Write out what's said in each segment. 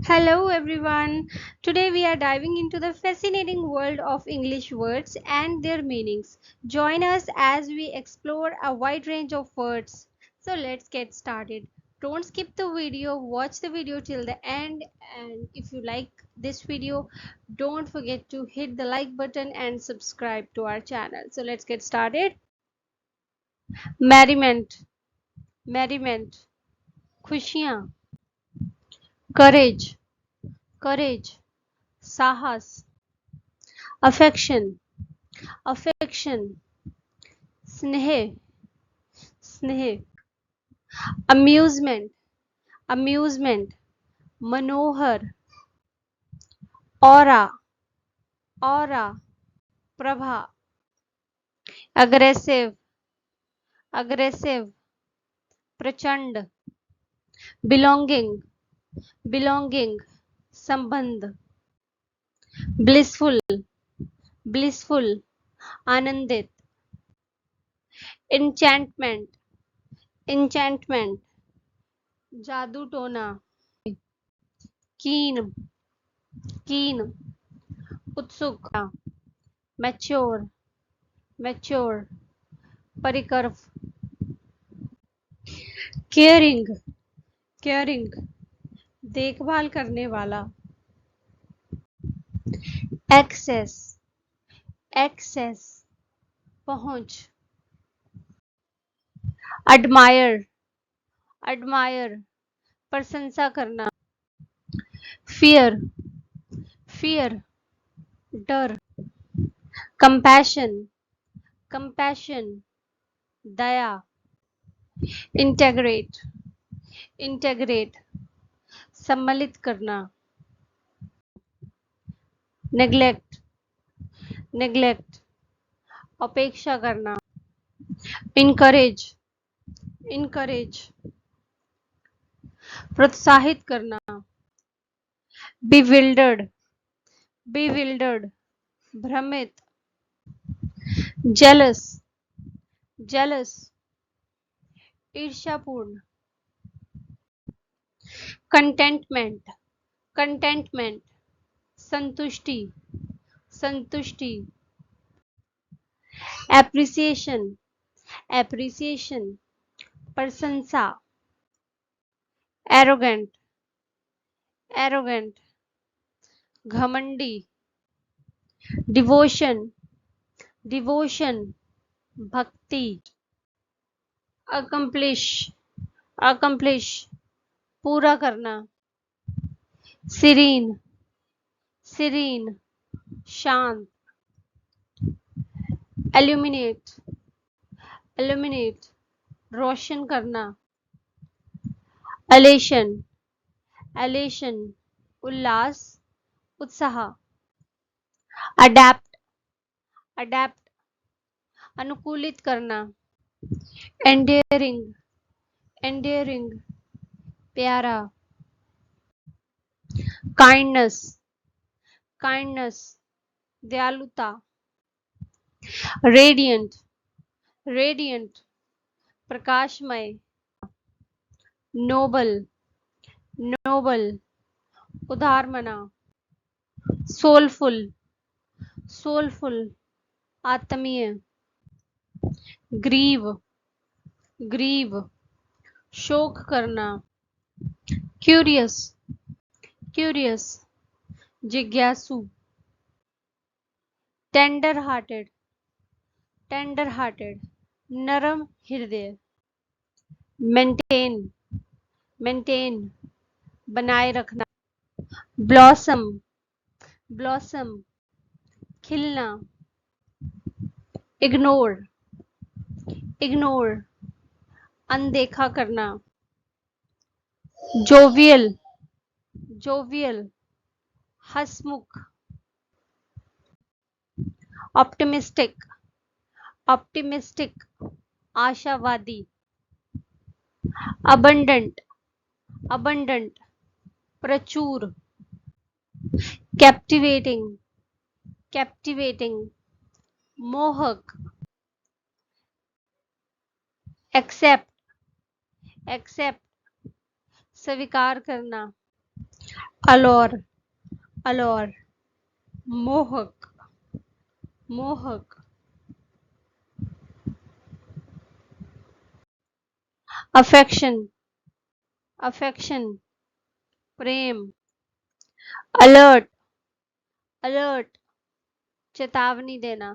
Hello everyone. Today we are diving into the fascinating world of English words and their meanings. Join us as we explore a wide range of words. So let's get started. Don't skip the video, watch the video till the end, and if you like this video, don't forget to hit the like button and subscribe to our channel. So let's get started. Merriment, merriment, खुशियाँ, courage, courage, साहस, affection, affection, स्नेह, स्नेह, amusement, amusement, मनोहर, aura, aura, Prabha, aggressive, aggressive, प्रचंड, belonging, belonging, संबंध, blissful, blissful, आनंदित, enchantment, enchantment, जादू टोना, keen, keen, उत्सुक, mature, mature, परिकर्व, caring, caring, देखभाल करने वाला, access, access, पहुंच, admire, admire, प्रशंसा करना, fear, fear, डर, compassion, compassion, दया, integrate, integrate, सम्मिलित करना, neglect, neglect, अपेक्षा करना, encourage, encourage, प्रोत्साहित करना, bewildered, bewildered, भ्रमित, jealous, jealous, ईर्ष्यापूर्ण, contentment, contentment, संतुष्टि, संतुष्टि, appreciation, appreciation, प्रशंसा, arrogant, arrogant, घमंडी, devotion, devotion, भक्ति, accomplish, accomplish, पूरा करना, serene, serene, शांत, illuminate, illuminate, रोशन करना, elation, elation, उल्लास, उत्साह, adapt, adapt, अनुकूलित करना, endearing, endearing, प्यारा, kindness, kindness, दयालुता, radiant, radiant, प्रकाशमय, noble, noble, उदारमना, soulful, soulful, आत्मीय, grieve, grieve, शोक करना, curious, curious, जिज्ञासु, टेंडर हार्टेड, टेंडर हार्टेड, नरम हृदय, मेंटेन, मेंटेन, बनाए रखना, ब्लॉसम, ब्लॉसम, खिलना, इग्नोर, इग्नोर, अनदेखा करना, जोवियल, जोवियल, हंसमुख, ऑप्टिमिस्टिक, ऑप्टिमिस्टिक, आशावादी, abundant, abundant, प्रचुर, captivating, captivating, मोहक, accept, accept, स्वीकार करना, अलौर, अलौर, मोहक, मोहक, अफेक्शन, अफेक्शन, प्रेम, अलर्ट, अलर्ट, चेतावनी देना,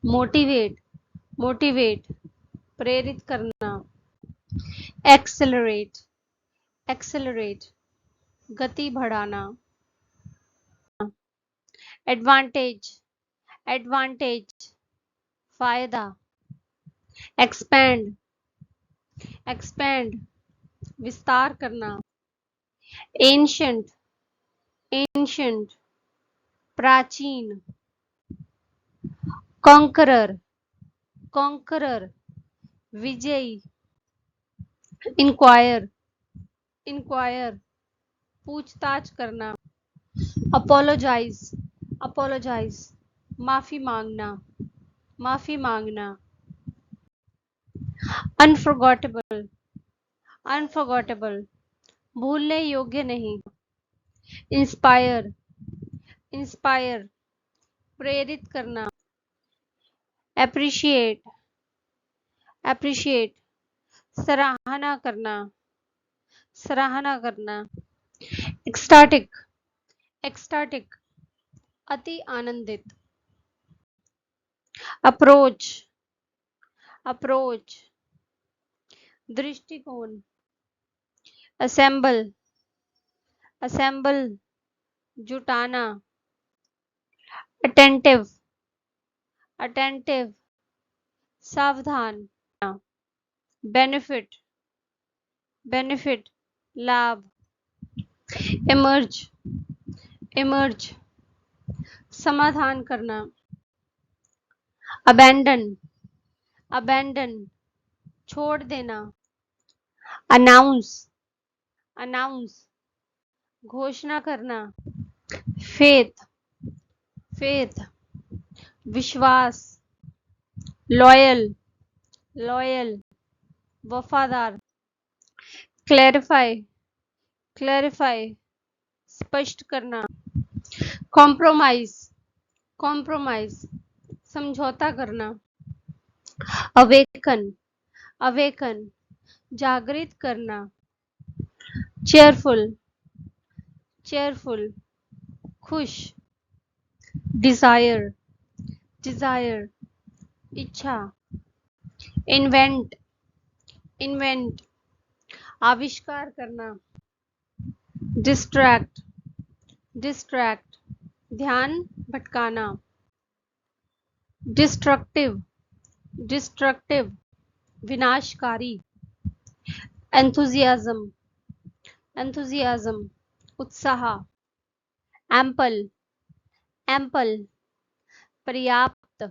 मोटिवेट, मोटिवेट, प्रेरित करना, एक्सेलरेट, एक्सेलरेट, गति बढ़ाना, एडवांटेज, एडवांटेज, फायदा, एक्सपैंड, एक्सपैंड, विस्तार करना, एंशंट, एंशंट, प्राचीन, कॉन्करर, कॉन्करर, विजयी, इंक्वायर, इंक्वायर, पूछताछ करना, अपोलोजाइज, अपोलोजाइज, माफी मांगना, माफी मांगना, अनफॉरगॉटेबल, अनफॉरगॉटेबल, भूलने योग्य नहीं, इंस्पायर, इंस्पायर, प्रेरित करना, एप्रिशिएट, एप्रिशिएट, सराहना करना, सराहना करना, एक्सटाटिक, एक्सटाटिक, अति आनंदित, अप्रोच, अप्रोच, दृष्टिकोण, असेंबल, असेंबल, जुटाना, अटेंटिव, अटेंटिव, सावधान, बेनिफिट, बेनिफिट, लाभ, इमर्ज, इमर्ज, समाधान करना, अबैंडन, अबैंडन, छोड़ देना, अनाउंस, अनाउंस, घोषणा करना, फेथ, फेथ, विश्वास, लॉयल, लॉयल, वफादार, क्लैरिफाई, क्लैरिफाई, स्पष्ट करना, कॉम्प्रोमाइज, कॉम्प्रोमाइज, समझौता करना, अवेकन, अवेकन, जागृत करना, चेयरफुल, चेयरफुल, खुश, डिजायर, डिजायर, इच्छा, इन्वेंट, इन्वेंट, आविष्कार करना, डिस्ट्रैक्ट, डिस्ट्रैक्ट, ध्यान भटकाना, डिस्ट्रक्टिव, डिस्ट्रक्टिव, विनाशकारी, एंथुजियाज्म, एंथुजियाज्म, उत्साह, एम्पल, एम्पल, पर्याप्त,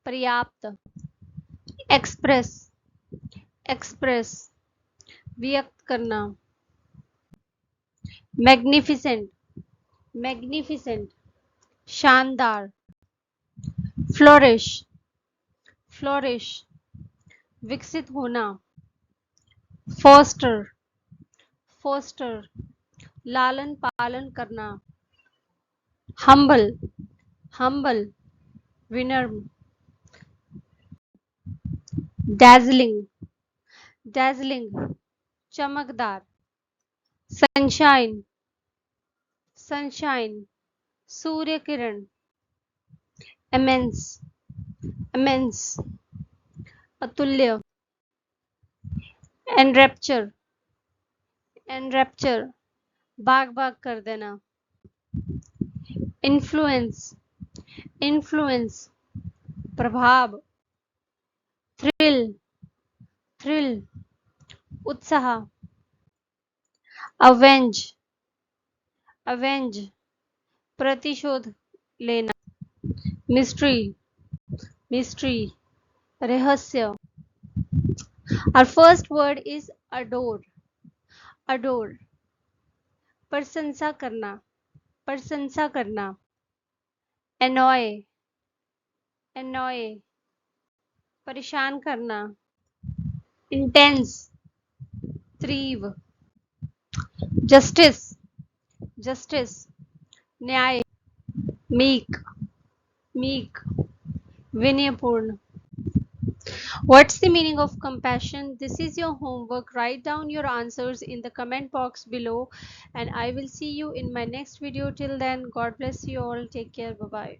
पर्याप्त, एक्सप्रेस, एक्सप्रेस, व्यक्त करना, मैग्निफिसेंट, मैग्निफिसेंट, शानदार, फ्लोरिश, फ्लोरिश, विकसित होना, फोस्टर, फोस्टर, लालन पालन करना, हम्बल, हम्बल, विनम्र, डैजलिंग, डैजलिंग, चमकदार, sunshine, sunshine, Surya Kiran, immense, immense, अतुल्य, एनरेप्चर, एनरेप्चर, भाग भाग कर देना, इन्फ्लुएंस, इन्फ्लुएंस, प्रभाव, थ्रिल, थ्रिल, उत्साह, अवेंज, अवेंज, प्रतिशोध लेना, मिस्ट्री, मिस्ट्री, रहस्य. Our first word is adore, adore, प्रशंसा करना, प्रशंसा करना, annoy, annoy, परेशान करना, intense, तीव्र, Justice, justice, न्याय, meek, meek, विनयपूर्ण. What's the meaning of compassion? This is your homework. Write down your answers in the comment box below, and I will see you in my next video. Till then, God bless you all. Take care. Bye bye.